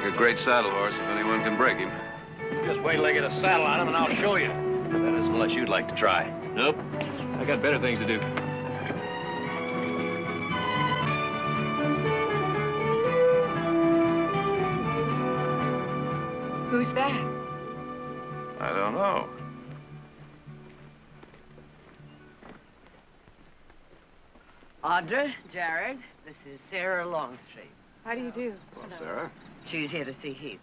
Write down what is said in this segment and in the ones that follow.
Make a great saddle horse if anyone can break him. Just wait till I get a saddle on him and I'll show you. That is, unless you'd like to try. Nope. I got better things to do. Who's that? I don't know. Audra, Jared, this is Sarah Longstreet. How do you do? Hello, Sarah. She's here to see Heath.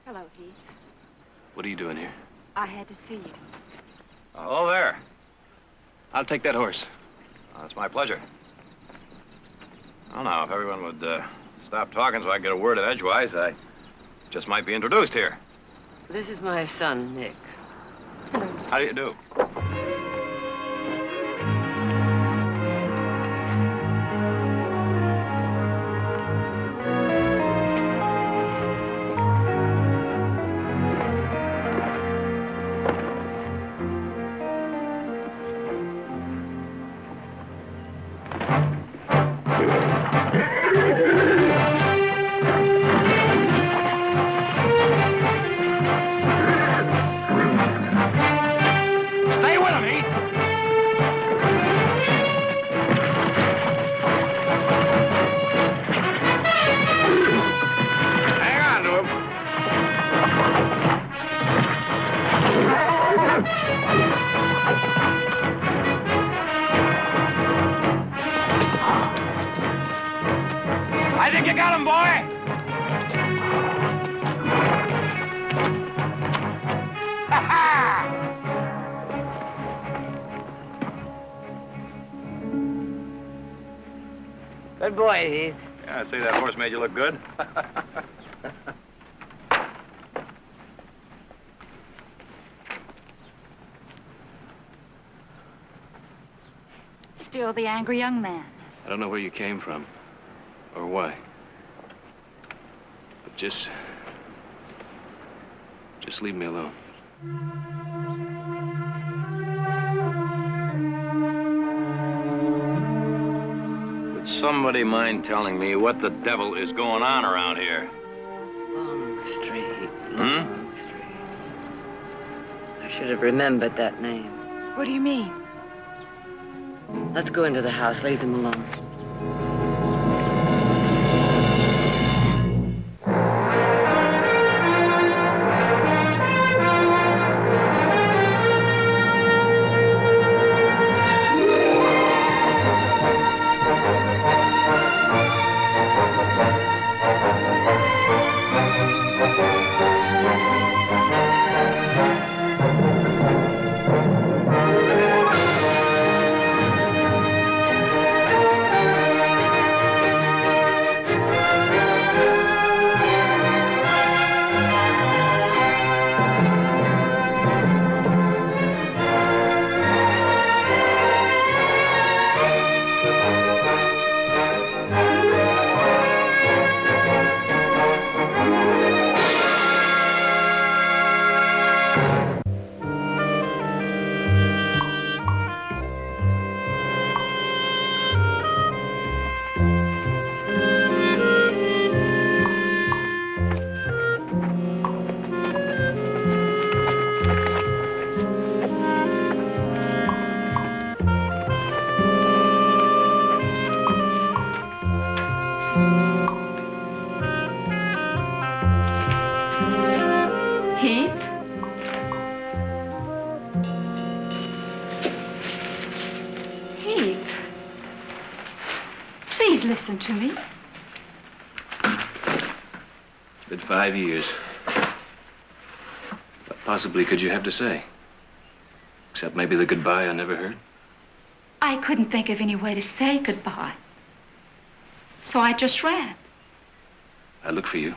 Hello, Heath. What are you doing here? I had to see you. Oh, there. I'll take that horse. Oh, it's my pleasure. Well, now, if everyone would stop talking so I can get a word in edgewise, I just might be introduced here. This is my son, Nick. How do you do? I think you got him, boy! Good boy, Heath. Yeah, I'd say that horse made you look good. Still the angry young man. I don't know where you came from. Or why. But just leave me alone. Would somebody mind telling me what the devil is going on around here? Longstreet. Longstreet. I should have remembered that name. What do you mean? Let's go into the house. Leave them alone. Please listen to me. It's been 5 years. What possibly could you have to say? Except maybe the goodbye I never heard? I couldn't think of any way to say goodbye. So I just ran. I looked for you.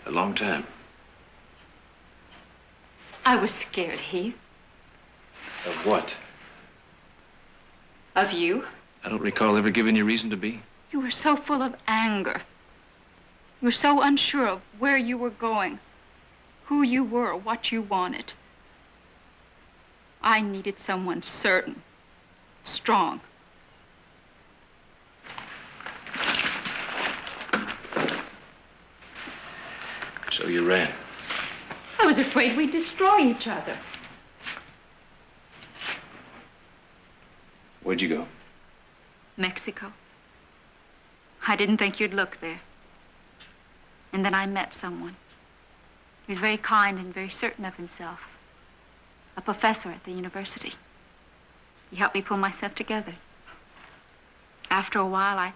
A long time. I was scared, Heath. Of what? Of you. I don't recall ever giving you reason to be. You were so full of anger. You were so unsure of where you were going, who you were, what you wanted. I needed someone certain, strong. So you ran. I was afraid we'd destroy each other. Where'd you go? Mexico. I didn't think you'd look there. And then I met someone. He was very kind and very certain of himself. A professor at the university. He helped me pull myself together. After a while,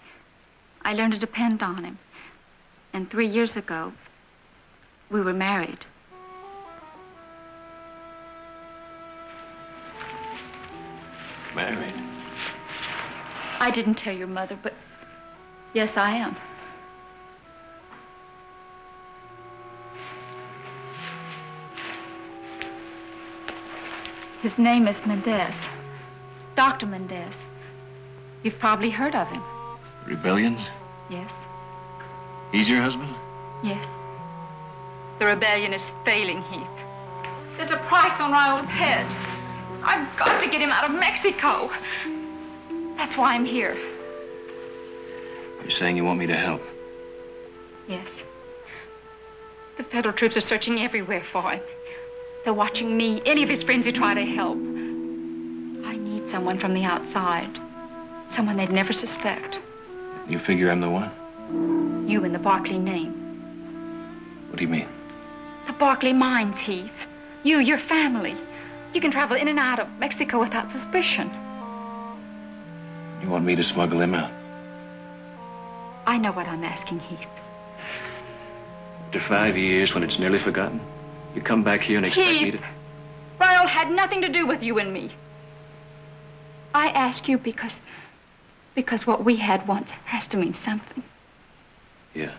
I learned to depend on him. And 3 years ago, we were married. Married? I didn't tell your mother, but yes, I am. His name is Mendez. Dr. Mendez. You've probably heard of him. Rebellions? Yes. He's your husband? Yes. The rebellion is failing, Heath. There's a price on Raul's head. I've got to get him out of Mexico. That's why I'm here. You're saying you want me to help? Yes. The federal troops are searching everywhere for him. They're watching me, any of his friends who try to help. I need someone from the outside. Someone they'd never suspect. You figure I'm the one? You and the Barclay name. What do you mean? The Barclay mines, Heath. You, your family. You can travel in and out of Mexico without suspicion. You want me to smuggle him out? I know what I'm asking, Heath. After 5 years, when it's nearly forgotten, you come back here and expect me to... Raul had nothing to do with you and me. I ask you because what we had once has to mean something. Yeah.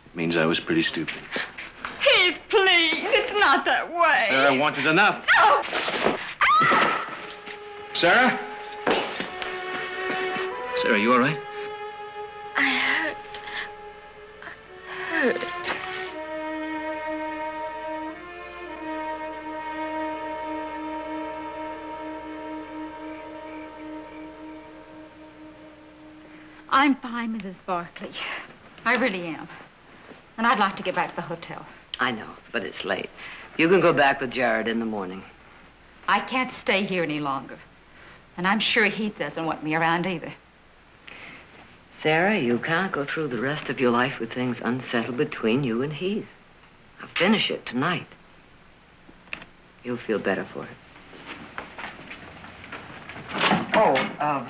It means I was pretty stupid. Heath, please. It's not that way. Sarah, once is enough. No! Ah! Sarah? Sarah, you all right? I hurt. I'm fine, Mrs. Barclay. I really am. And I'd like to get back to the hotel. I know, but it's late. You can go back with Jared in the morning. I can't stay here any longer. And I'm sure Heath doesn't want me around either. Sarah, you can't go through the rest of your life with things unsettled between you and Heath. I'll finish it tonight. You'll feel better for it. Oh,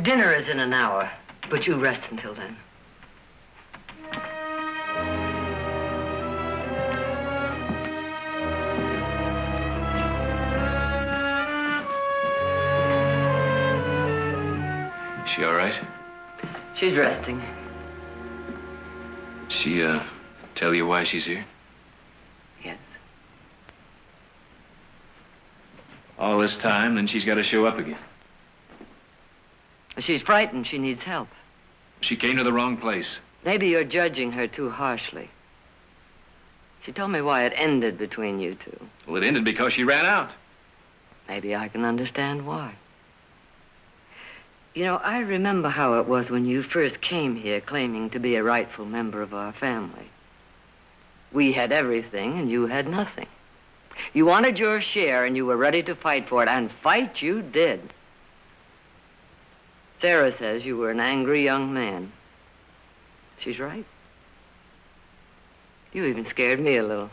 dinner is in an hour, but you rest until then. Is she all right? She's resting. Did she, tell you why she's here? Yes. All this time, then she's got to show up again. She's frightened. She needs help. She came to the wrong place. Maybe you're judging her too harshly. She told me why it ended between you two. Well, it ended because she ran out. Maybe I can understand why. You know, I remember how it was when you first came here claiming to be a rightful member of our family. We had everything and you had nothing. You wanted your share and you were ready to fight for it, and fight you did. Sarah says you were an angry young man. She's right. You even scared me a little.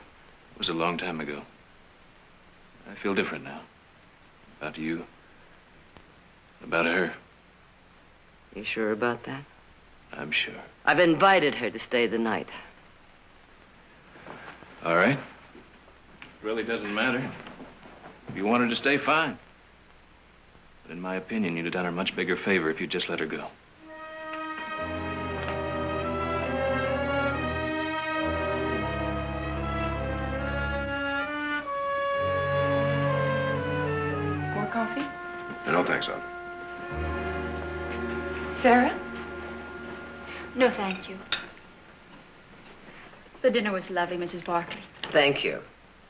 It was a long time ago. I feel different now. About you. About her. You sure about that? I'm sure. I've invited her to stay the night. All right. It really doesn't matter. If you want her to stay, fine. But in my opinion, you'd have done her a much bigger favor if you'd just let her go. More coffee? No, thanks, Al. Sarah? No, thank you. The dinner was lovely, Mrs. Barclay. Thank you.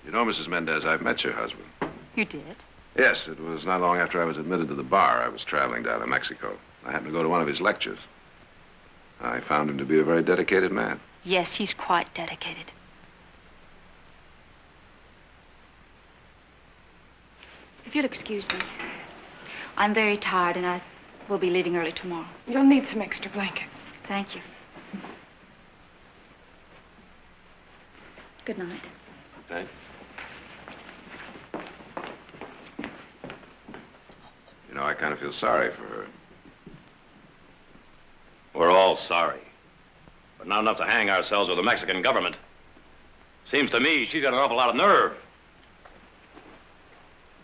You know, Mrs. Mendez, I've met your husband. You did? Yes, it was not long after I was admitted to the bar. I was traveling down to Mexico. I happened to go to one of his lectures. I found him to be a very dedicated man. Yes, he's quite dedicated. If you'll excuse me, I'm very tired and I will be leaving early tomorrow. You'll need some extra blankets. Thank you. Good night. Okay. You know, I kind of feel sorry for her. We're all sorry. But not enough to hang ourselves with the Mexican government. Seems to me she's got an awful lot of nerve.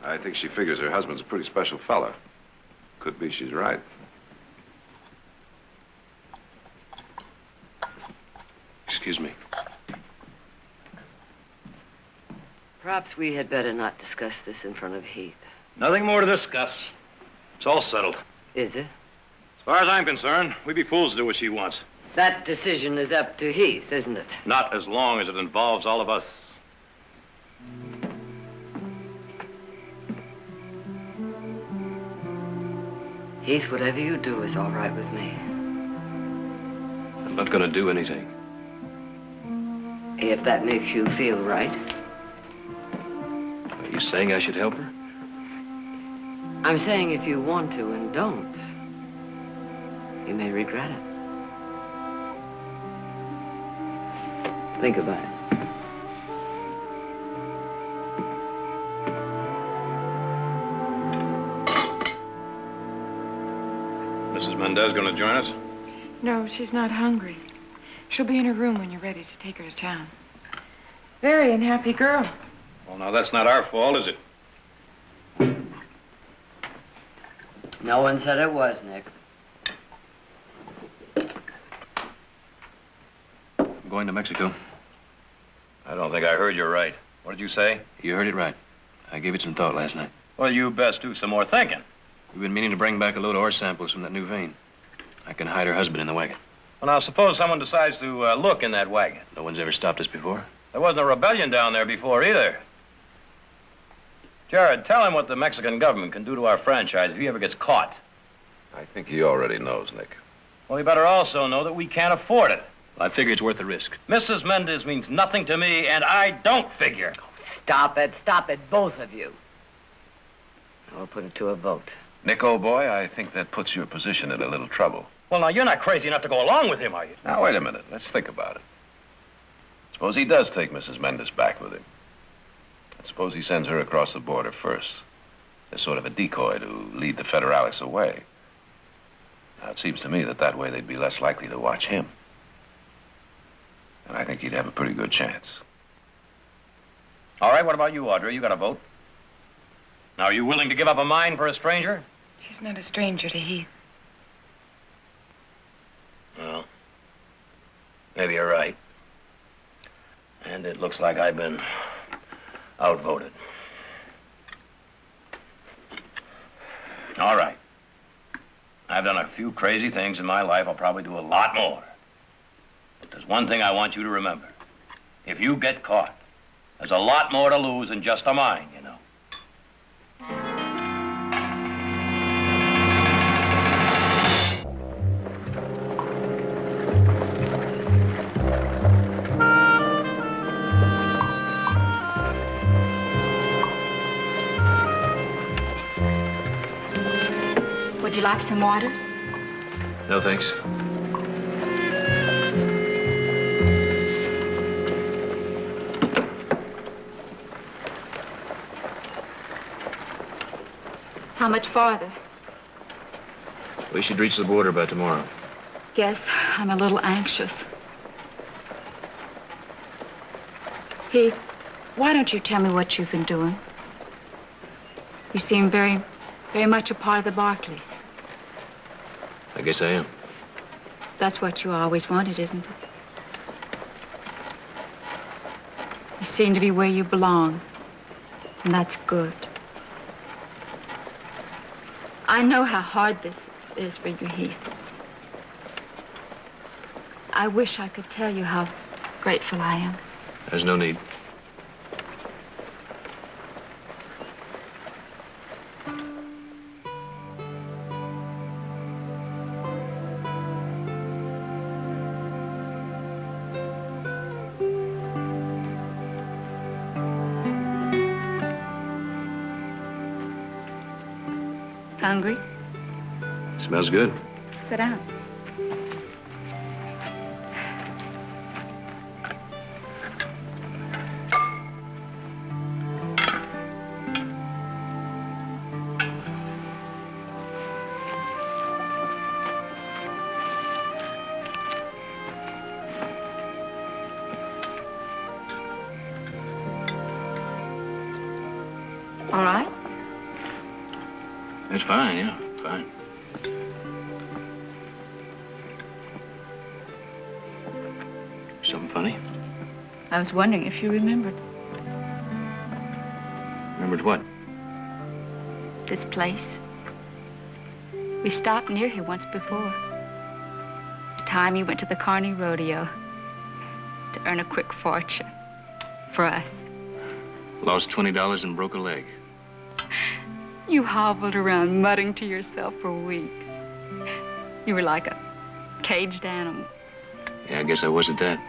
I think she figures her husband's a pretty special fella. Could be she's right. Excuse me. Perhaps we had better not discuss this in front of Heath. Nothing more to discuss. It's all settled. Is it? As far as I'm concerned, we'd be fools to do what she wants. That decision is up to Heath, isn't it? Not as long as it involves all of us. Heath, whatever you do is all right with me. I'm not going to do anything. If that makes you feel right. Are you saying I should help her? I'm saying if you want to and don't, you may regret it. Think about it. Mrs. Mendez going to join us? No, she's not hungry. She'll be in her room when you're ready to take her to town. Very unhappy girl. Well, now, that's not our fault, is it? No one said it was, Nick. I'm going to Mexico. I don't think I heard you right. What did you say? You heard it right. I gave it some thought last night. Well, you best do some more thinking. We've been meaning to bring back a load of ore samples from that new vein. I can hide her husband in the wagon. Well, now, suppose someone decides to look in that wagon. No one's ever stopped us before. There wasn't a rebellion down there before either. Jared, tell him what the Mexican government can do to our franchise if he ever gets caught. I think he already knows, Nick. Well, he better also know that we can't afford it. Well, I figure it's worth the risk. Mrs. Mendez means nothing to me, and I don't figure. Stop it, both of you. I'll put it to a vote. Nick, old boy, I think that puts your position in a little trouble. Well, now, you're not crazy enough to go along with him, are you? Now, wait a minute. Let's think about it. Suppose he does take Mrs. Mendez back with him. And suppose he sends her across the border first. As sort of a decoy to lead the Federales away. Now, it seems to me that way they'd be less likely to watch him. And I think he'd have a pretty good chance. All right, what about you, Audrey? You got a vote? Now, are you willing to give up a mine for a stranger? She's not a stranger to Heath. Well, maybe you're right. And it looks like I've been outvoted. All right. I've done a few crazy things in my life. I'll probably do a lot more. But there's one thing I want you to remember. If you get caught, there's a lot more to lose than just a mine, you know. Would you like some water? No, thanks. How much farther? We should reach the border by tomorrow. Guess I'm a little anxious. Heath, why don't you tell me what you've been doing? You seem very much a part of the Barclays. I guess I am. That's what you always wanted, isn't it? You seem to be where you belong, and that's good. I know how hard this is for you, Heath. I wish I could tell you how grateful I am. There's no need. Hungry? Smells good. Sit down. All right? It's fine, yeah, fine. Something funny? I was wondering if you remembered Remembered what? this place. We stopped near here once before. The time you went to the Carney Rodeo to earn a quick fortune for us. Lost $20 and broke a leg. You hobbled around muttering to yourself for weeks. You were like a caged animal. Yeah, I guess I wasn't that.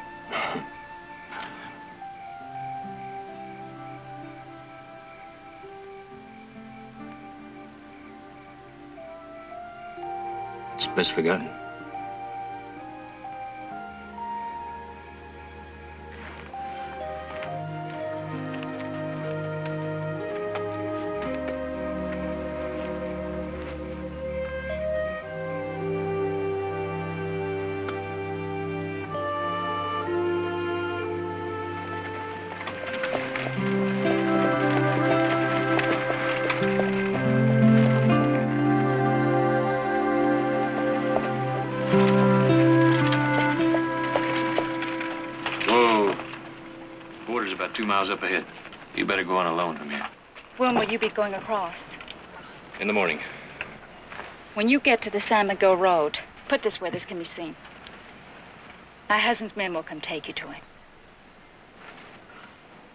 It's best forgotten. Border's about 2 miles up ahead. You better go on alone from here. When will you be going across? In the morning. When you get to the San Miguel Road, put this where this can be seen. My husband's men will come take you to him.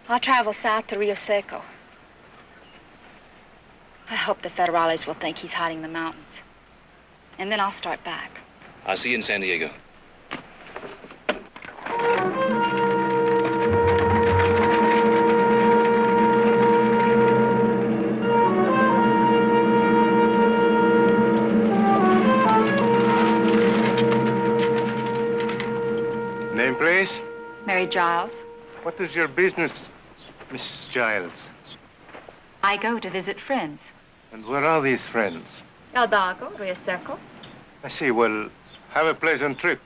I'll travel south to Rio Seco. I hope the Federales will think he's hiding in the mountains. And then I'll start back. I'll see you in San Diego. Name, please? Mary Giles. What is your business, Mrs. Giles? I go to visit friends. And where are these friends? El Dago, Rio Seco. I see. Well, have a pleasant trip.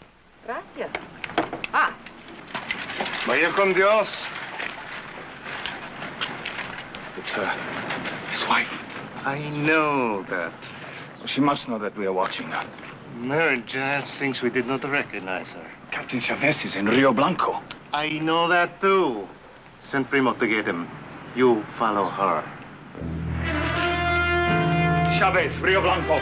Gracias. Ah. Vaya con Dios. It's his wife. I know that. She must know that we are watching her. Mary Giles thinks we did not recognize her. Captain Chavez is in Rio Blanco. I know that, too. Send Primo to get him. You follow her. Chavez, Rio Blanco.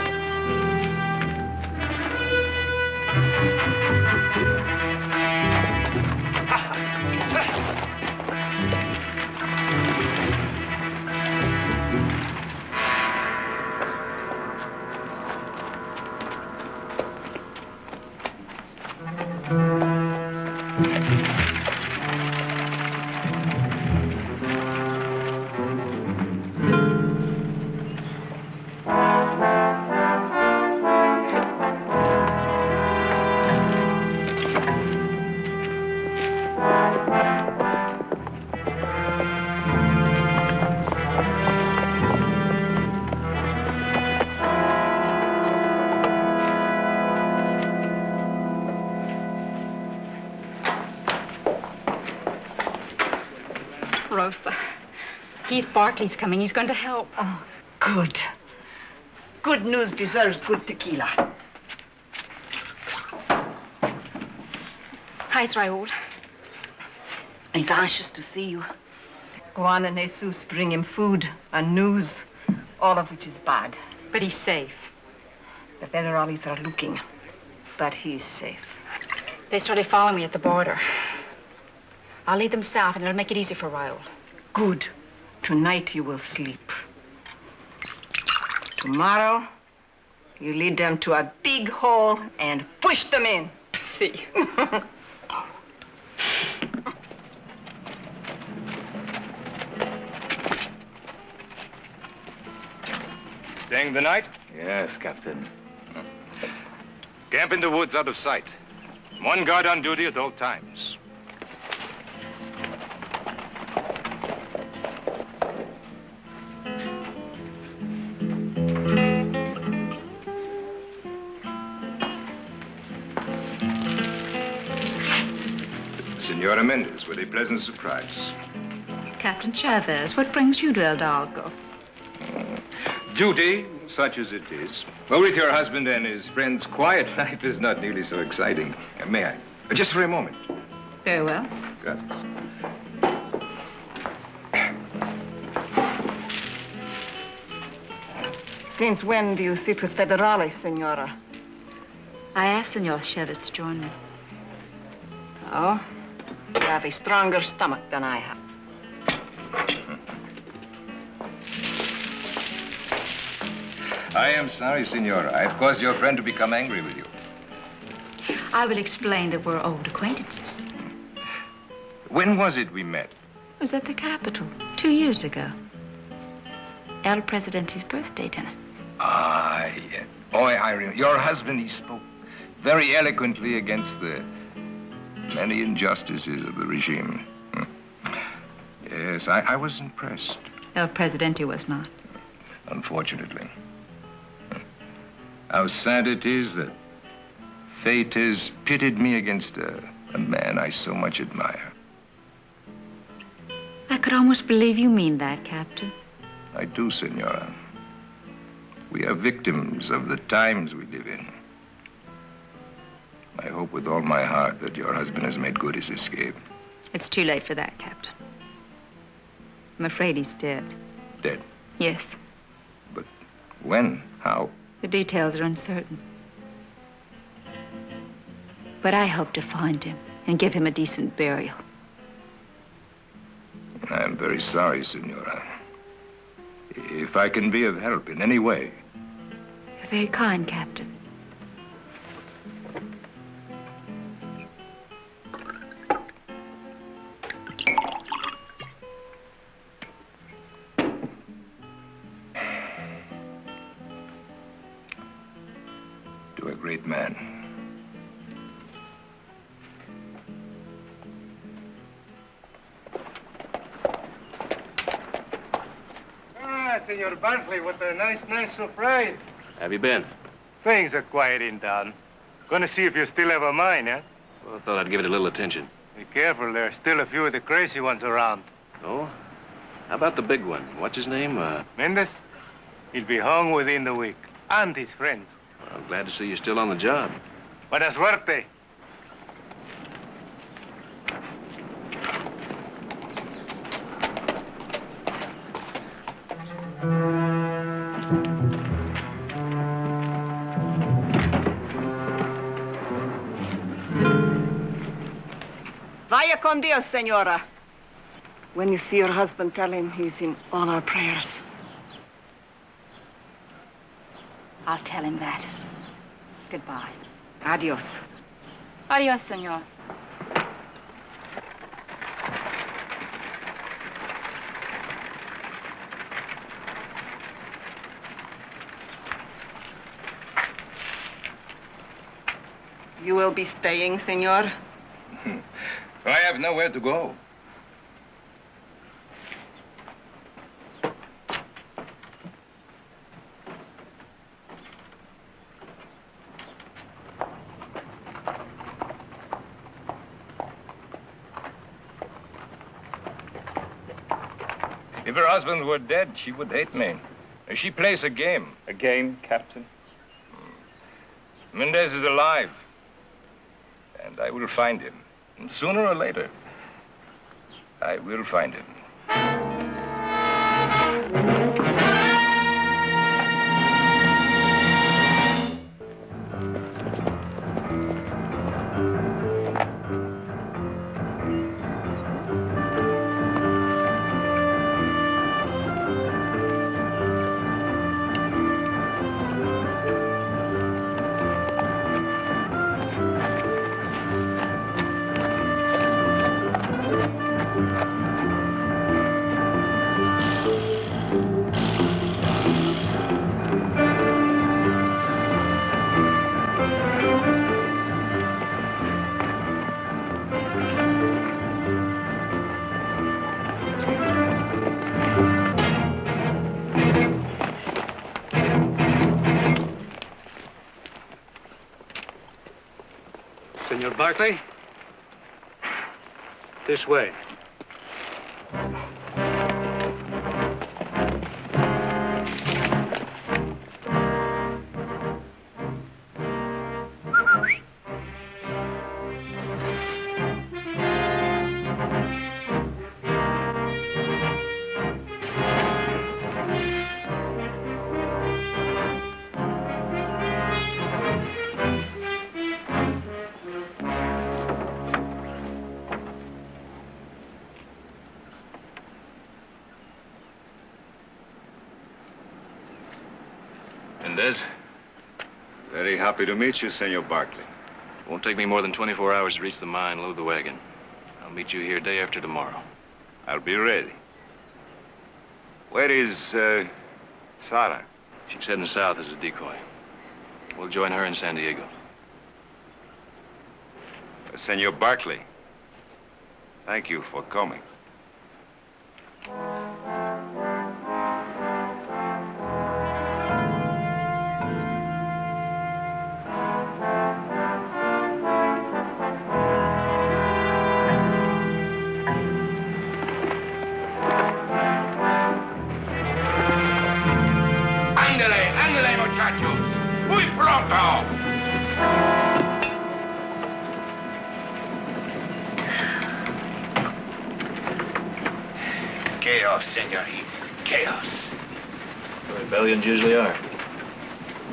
Rosa. Keith Barkley's coming. He's going to help. Oh, good. Good news deserves good tequila. Hi, Raul. He's anxious to see you. Juan and Jesus bring him food and news, all of which is bad. But he's safe. The federales are looking, but he's safe. They started following me at the border. I'll lead them south, and it'll make it easy for Raul. Good. Tonight you will sleep. Tomorrow, you lead them to a big hole and push them in. See. Staying the night? Yes, Captain. Camp in the woods out of sight. One guard on duty at all times. Senora Mendez, with a pleasant surprise. Captain Chavez, what brings you to El Hidalgo? Duty, such as it is. Well, with your husband and his friends, quiet life is not nearly so exciting. May I? Just for a moment. Very well. Gracias. Since when do you sit with Federales, Senora? I asked Senor Chavez to join me. Oh? You have a stronger stomach than I have. I am sorry, Senora. I've caused your friend to become angry with you. I will explain that we're old acquaintances. When was it we met? It was at the Capitol 2 years ago. El Presidente's birthday dinner. Ah, yeah. Oh, I remember. Your husband, he spoke very eloquently against the many injustices of the regime. Yes, I was impressed. El Presidente was not. Unfortunately. How sad it is that fate has pitted me against a man I so much admire. I could almost believe you mean that, Captain. I do, Senora. We are victims of the times we live in. I hope with all my heart that your husband has made good his escape. It's too late for that, Captain. I'm afraid he's dead. Dead? Yes. But when? How? The details are uncertain. But I hope to find him and give him a decent burial. I am very sorry, Senora. If I can be of help in any way. You're very kind, Captain. To a great man. Senor Barkley, what a nice surprise. Have you been? Things are quiet in town. Gonna see if you still have a mind, huh? Well, I thought I'd give it a little attention. Be careful, there are still a few of the crazy ones around. Oh? How about the big one? What's his name? Mendez? He'll be hung within the week. And his friends. Well, I'm glad to see you're still on the job. Buena suerte. Vaya con Dios, Senora. When you see your husband, tell him he's in all our prayers. I'll tell him that. Goodbye. Adios. Adios, senor. You will be staying, Senor? I have nowhere to go. If her husband were dead, she would hate me. She plays a game. A game, Captain? Mendez is alive. And I will find him. And sooner or later, I will find him. Mr. Barkley? This way. Mendez. Very happy to meet you, Senor Barkley. It won't take me more than 24 hours to reach the mine, load the wagon. I'll meet you here day after tomorrow. I'll be ready. Where is, Sarah? She's heading south as a decoy. We'll join her in San Diego. Senor Barkley, thank you for coming. Ándale, muchachos. Muy pronto. Chaos, Senor Heath. Chaos. Rebellions usually are.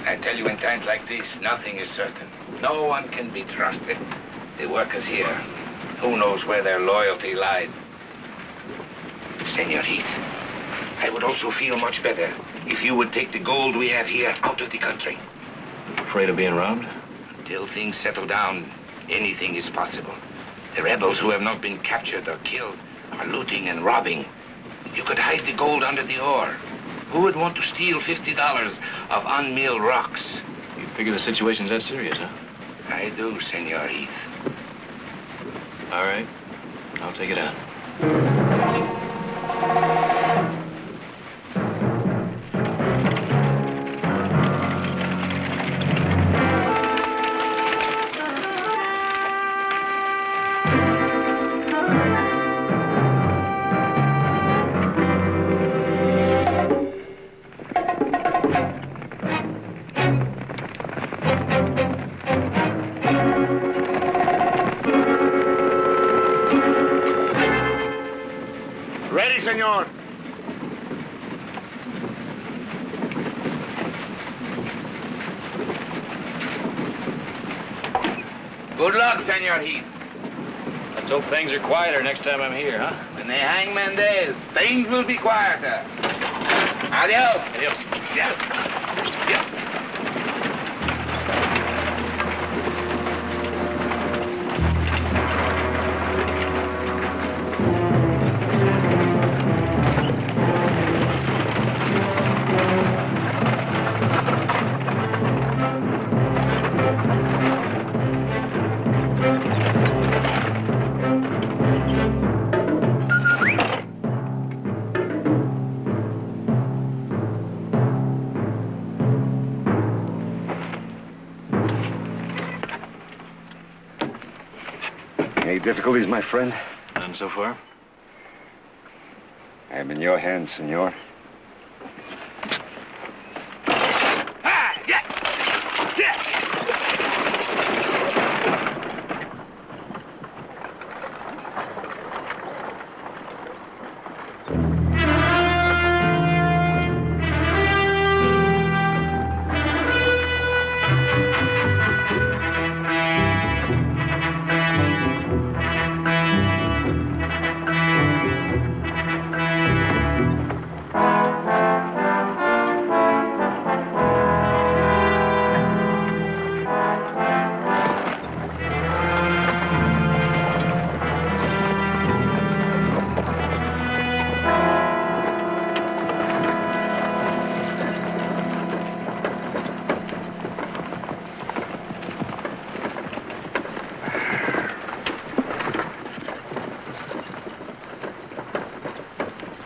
I tell you, in times like this, nothing is certain. No one can be trusted. The workers here, who knows where their loyalty lies? Senor Heath, I would also feel much better if you would take the gold we have here out of the country. Afraid of being robbed? Until things settle down, anything is possible. The rebels who have not been captured or killed are looting and robbing. You could hide the gold under the ore. Who would want to steal $50 of unmilled rocks? You figure the situation's that serious, huh? I do, Senor Heath. All right. I'll take it out. Ready, senor. Good luck, Senor Heath. Let's hope things are quieter next time I'm here, huh? When they hang Mendez, things will be quieter. Adios. Adios. Yeah. Yeah. Any difficulties, my friend? None so far. I am in your hands, senor.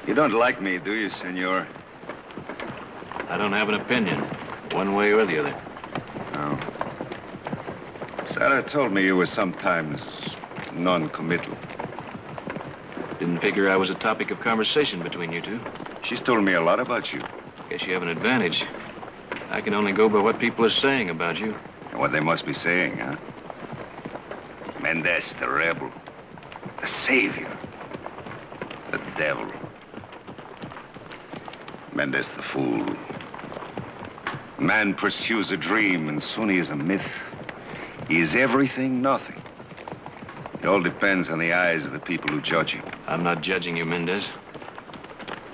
You don't like me, do you, senor? I don't have an opinion, one way or the other. No. Ella told me you were sometimes non-committal. Didn't figure I was a topic of conversation between you two. She's told me a lot about you. Guess you have an advantage. I can only go by what people are saying about you. And what they must be saying, huh? Mendez, the rebel. The savior. The devil. Mendez, the fool. Man pursues a dream, and soon he is a myth. He is everything, nothing. It all depends on the eyes of the people who judge him. I'm not judging you, Mendez.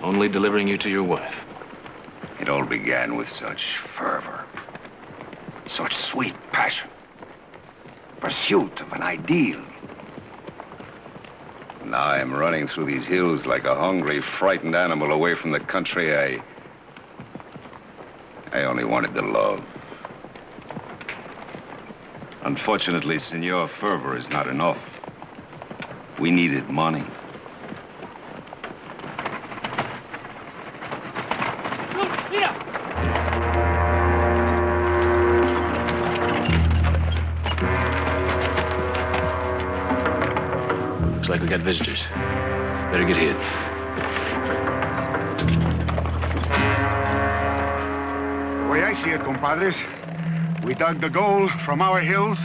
Only delivering you to your wife. It all began with such fervor, such sweet passion, pursuit of an ideal. Now I'm running through these hills like a hungry, frightened animal away from the country I only wanted to love. Unfortunately, Senor, fervor is not enough. We needed money. Looks like we got visitors. Better get hid. The way I see it, compadres, we dug the gold from our hills,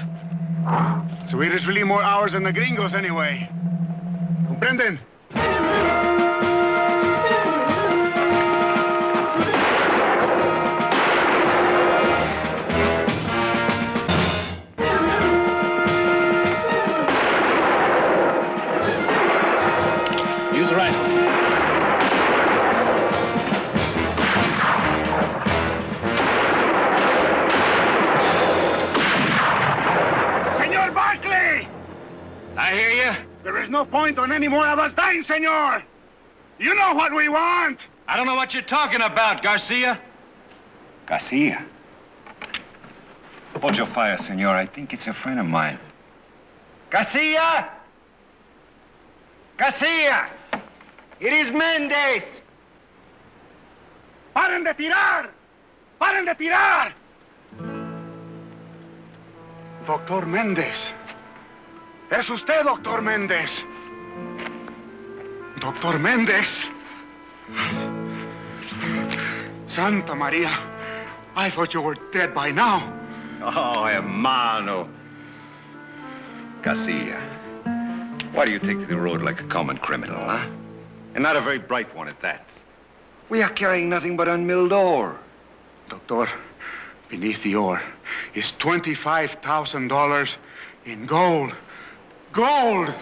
so it is really more ours than the gringos anyway. ¿Comprenden? Use the rifle. Senor Barkley! I hear you. There is no point on any more of us dying, senor! You know what we want! I don't know what you're talking about, Garcia. Garcia? Hold your fire, senor. I think it's a friend of mine. Garcia! Garcia! It is Mendez! ¡Paren de tirar! ¡Paren de tirar! Doctor Méndez. Es usted, Doctor Méndez. Doctor Méndez. Santa Maria. I thought you were dead by now. Oh, hermano. Garcia, why do you take to the road like a common criminal, huh? And not a very bright one at that. We are carrying nothing but unmilled ore. Doctor, beneath the ore is $25,000 in gold. Gold!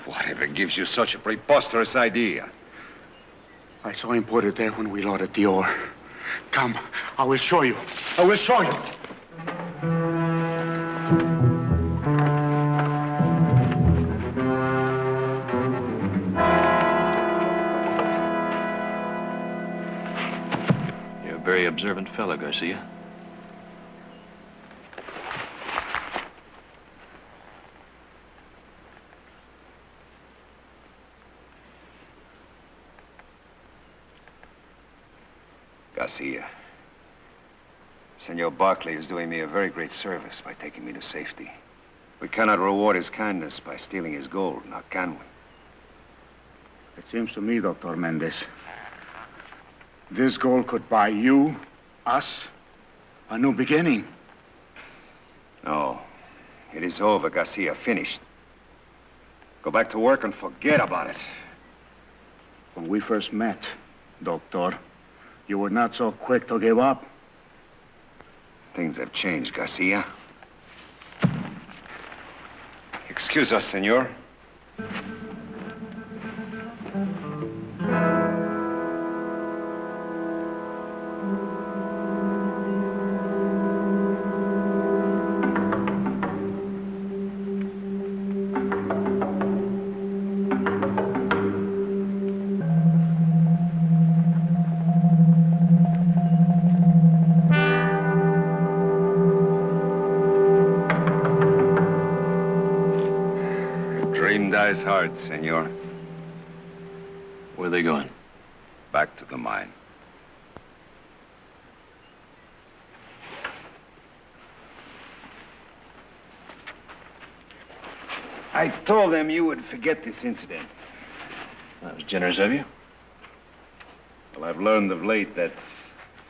Whatever gives you such a preposterous idea? I saw him put it there when we loaded the ore. Come, I will show you. I will show you. You're a very observant fellow, Garcia. Garcia, Senor Barkley is doing me a very great service by taking me to safety. We cannot reward his kindness by stealing his gold, now can we? It seems to me, Dr. Méndez, this gold could buy you, us, a new beginning. No, it is over, Garcia, finished. Go back to work and forget about it. When we first met, Doctor, you were not so quick to give up. Things have changed, Garcia. Excuse us, senor. Dies hard, senor. Where are they going? Back to the mine. I told them you would forget this incident. That was generous of you. Well, I've learned of late that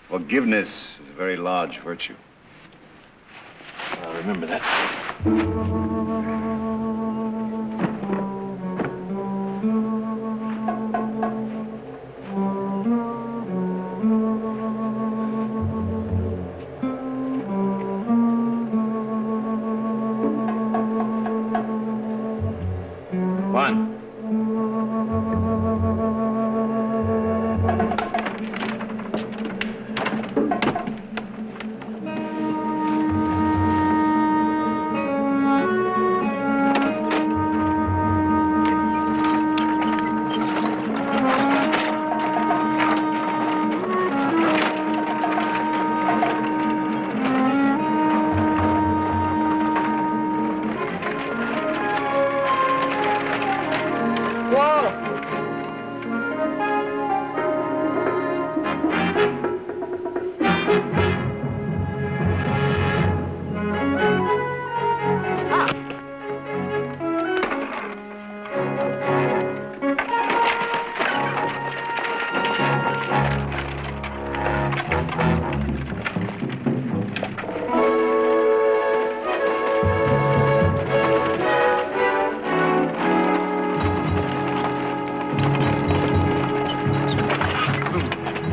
forgiveness is a very large virtue. I'll remember that.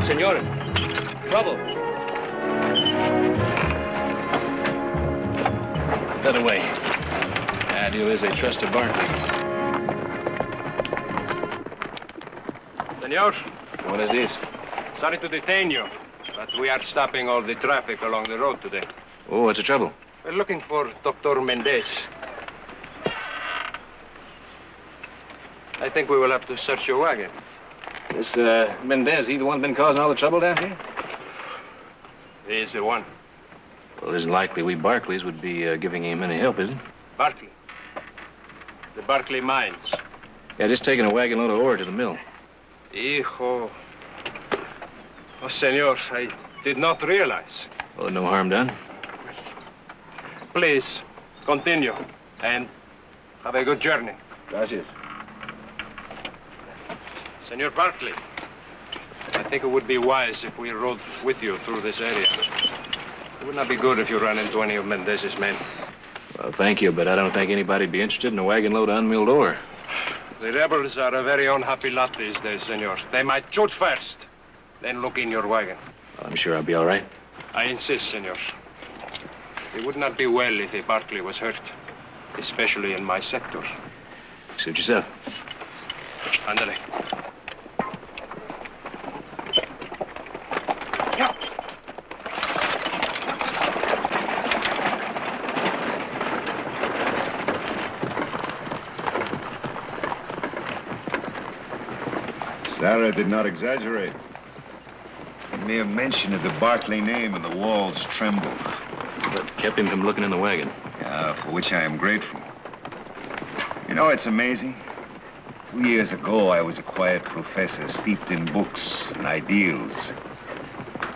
Senor, trouble. That away. And you is a trusted Barkley. Senor, What is this? sorry to detain you, but we are stopping all the traffic along the road today. Oh, what's the trouble? We're looking for Dr. Mendez. I think we will have to search your wagon. This, Mendez, he the one been causing all the trouble down here? He is the one. Well, it isn't likely we Barclays would be giving him any help, is it? Barkley. The Barkley mines. Yeah, just taking a wagon load of ore to the mill. Hijo. Oh, senor, I did not realize. Well, no harm done. Please, continue. And have a good journey. Gracias. Senor Barkley, I think it would be wise if we rode with you through this area. It would not be good if you ran into any of Mendez's men. Well, thank you, but I don't think anybody'd be interested in a wagon load of unmilled ore. The rebels are a very unhappy lot these days, senor. They might shoot first, then look in your wagon. Well, I'm sure I'll be all right. I insist, senor. It would not be well if a Barkley was hurt, especially in my sector. Suit yourself. Ándale. Sarah did not exaggerate. The mere mention of the Barkley name and the walls trembled. But kept him from looking in the wagon. Yeah, for which I am grateful. You know, it's amazing. 2 years ago, I was a quiet professor steeped in books and ideals.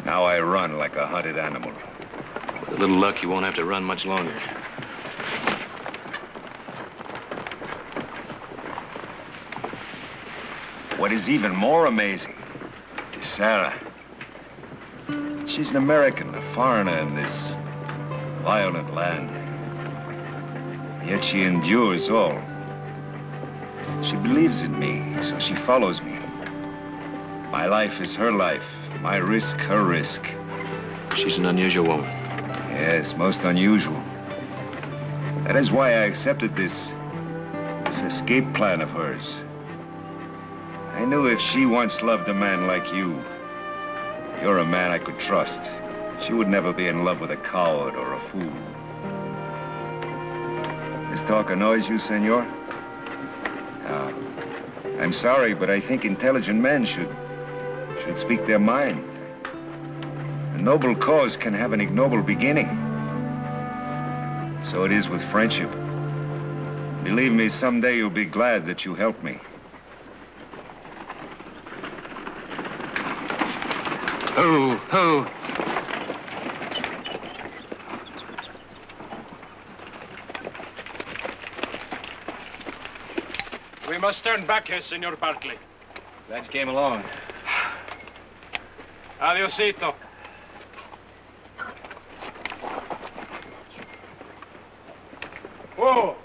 Now I run like a hunted animal. With a little luck, you won't have to run much longer. What is even more amazing is Sarah. She's an American, a foreigner in this violent land. Yet she endures all. She believes in me, so she follows me. My life is her life, my risk, her risk. She's an unusual woman. Yes, most unusual. That is why I accepted this escape plan of hers. I knew if she once loved a man like you, you're a man I could trust. She would never be in love with a coward or a fool. This talk annoys you, senor? I'm sorry, but I think intelligent men should speak their mind. A noble cause can have an ignoble beginning. So it is with friendship. Believe me, someday you'll be glad that you helped me. Ho, ho. must turn back here, Senor Barkley. Glad you came along. Adiosito. Whoa!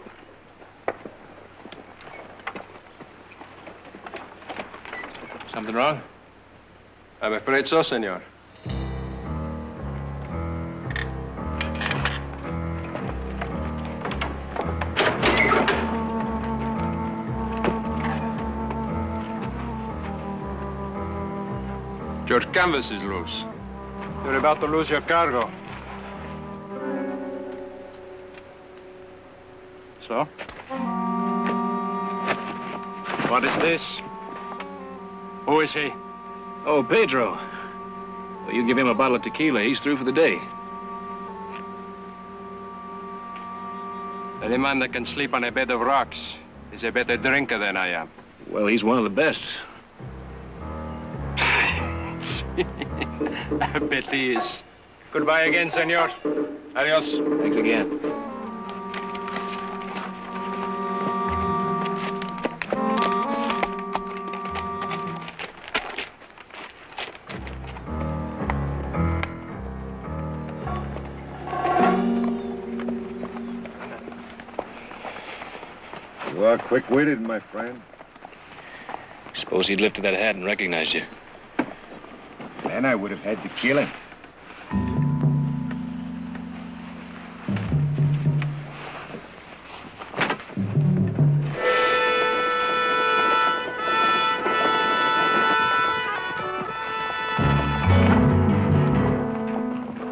Something wrong? I'm afraid so, senor. Your canvas is loose. You're about to lose your cargo. So? What is this? Who is he? Oh, Pedro. Well, you give him a bottle of tequila, he's through for the day. Any man that can sleep on a bed of rocks is a better drinker than I am. Well, he's one of the best. I bet he is. Goodbye again, senor. Adios. Thanks again. You are quick-witted, my friend. Suppose he'd lifted that hat and recognized you. Then I would have had to kill him.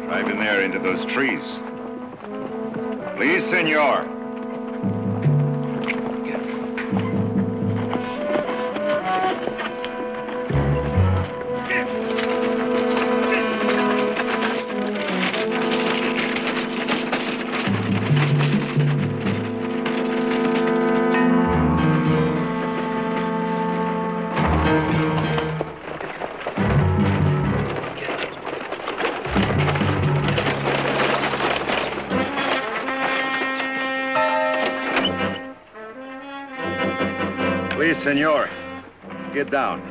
Drive in there into those trees. Please, senor. Please, senor, get down.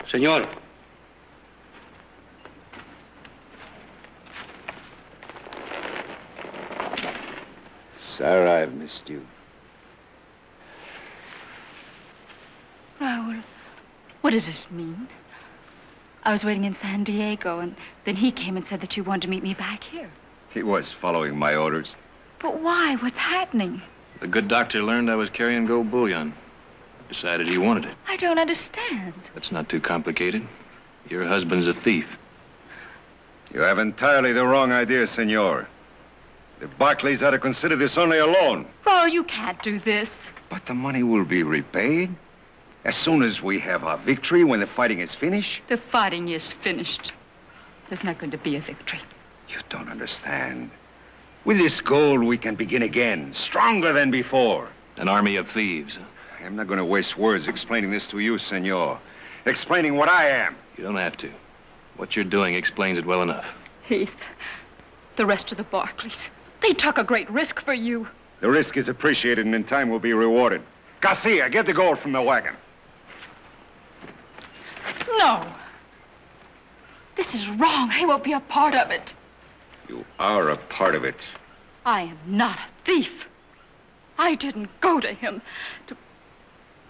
Senor. Sarah, I've missed you. Raul, what does this mean? I was waiting in San Diego, and then he came and said that you wanted to meet me back here. He was following my orders. But why? What's happening? The good doctor learned I was carrying gold bullion. Decided he wanted it. I don't understand. That's not too complicated. Your husband's a thief. You have entirely the wrong idea, senor. The Barclays are to consider this only a loan. Raul, you can't do this. But the money will be repaid as soon as we have our victory, when the fighting is finished. The fighting is finished. There's not going to be a victory. You don't understand. With this gold, we can begin again, stronger than before. An army of thieves. I am not going to waste words explaining this to you, senor. Explaining what I am. You don't have to. What you're doing explains it well enough. Heath, the rest of the Barclays, they took a great risk for you. The risk is appreciated and in time will be rewarded. Garcia, get the gold from the wagon. No. This is wrong. I won't be a part of it. You are a part of it. I am not a thief. I didn't go to him to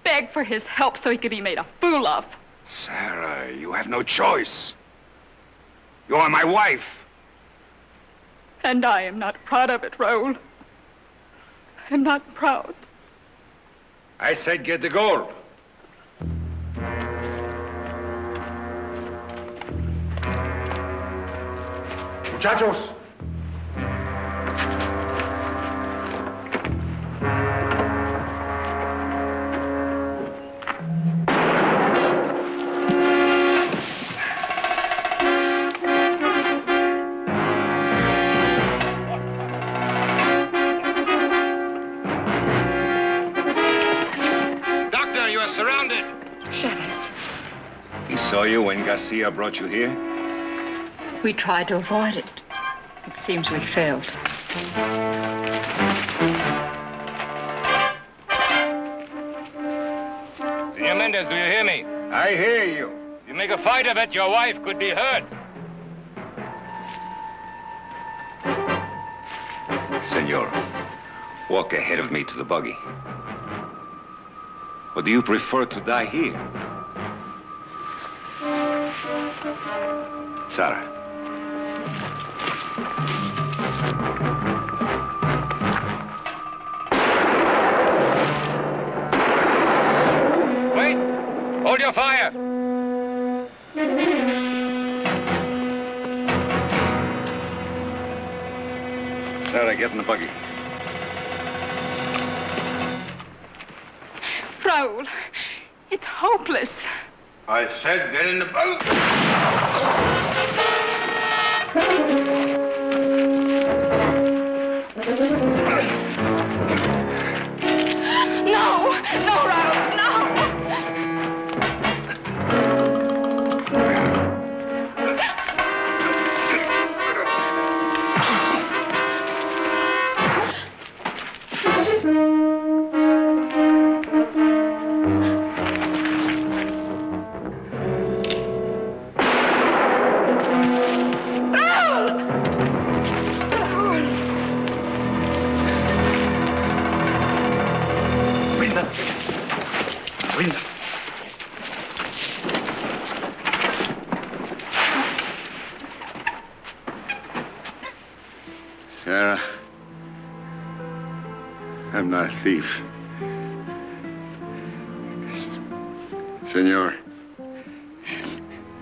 beg for his help so he could be made a fool of. Sarah, you have no choice. You are my wife. And I am not proud of it, Raul. I'm not proud. I said get the gold. Muchachos. Chavez. He saw you when Garcia brought you here? We tried to avoid it. It seems we failed. Senor Mendez, do you hear me? I hear you. If you make a fight of it, your wife could be hurt. Senor, walk ahead of me to the buggy. Or do you prefer to die here? Sarah. Wait! Hold your fire! Sarah, get in the buggy. Raul, it's hopeless. I said get in the boat! No! No, Raul, no! Sarah, I'm not a thief. Senor,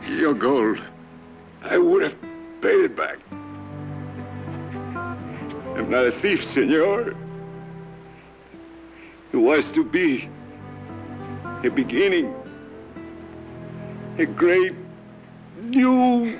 your gold, I would have paid it back. I'm not a thief, senor. It was to be a beginning, a great new...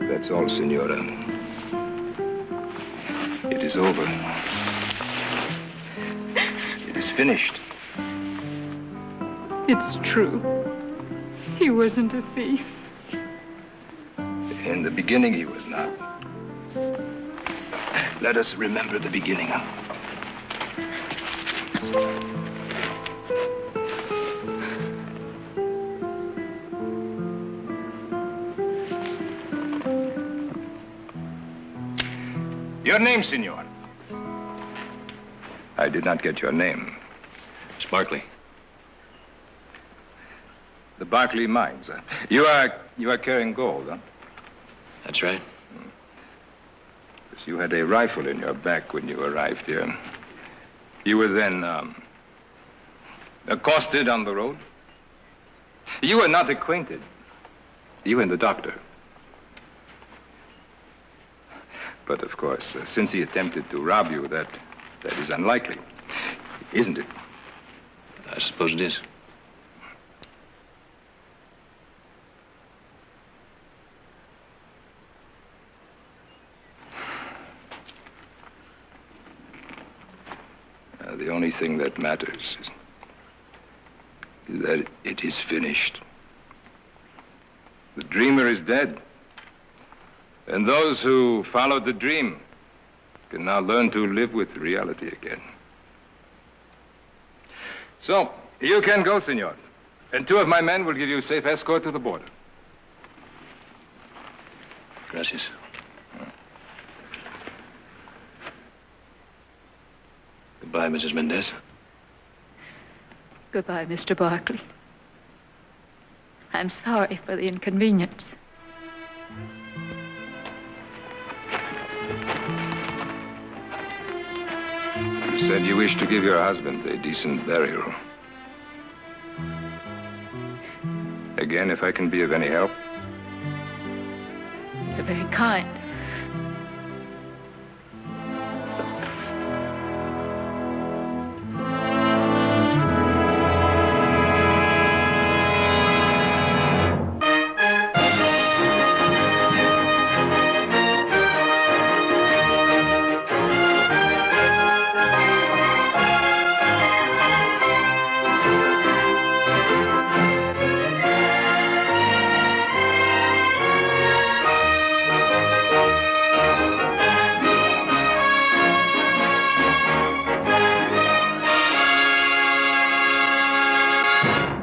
That's all, Senora. It is over. It is finished. It's true. He wasn't a thief. In the beginning, he was not. Let us remember the beginning. Your name, senor? I did not get your name. It's Barkley. The Barkley mines. You are carrying gold, huh? That's right. You had a rifle in your back when you arrived here. You were then accosted on the road. You were not acquainted. You and the doctor. But of course, since he attempted to rob you, that is unlikely, isn't it? I suppose it is. The only thing that matters is that it is finished. The dreamer is dead. And those who followed the dream can now learn to live with reality again. So, you can go, senor. And 2 of my men will give you safe escort to the border. Gracias. Goodbye, Mrs. Mendez. Goodbye, Mr. Barkley. I'm sorry for the inconvenience. You said you wished to give your husband a decent burial. again if I can be of any help. You're very kind.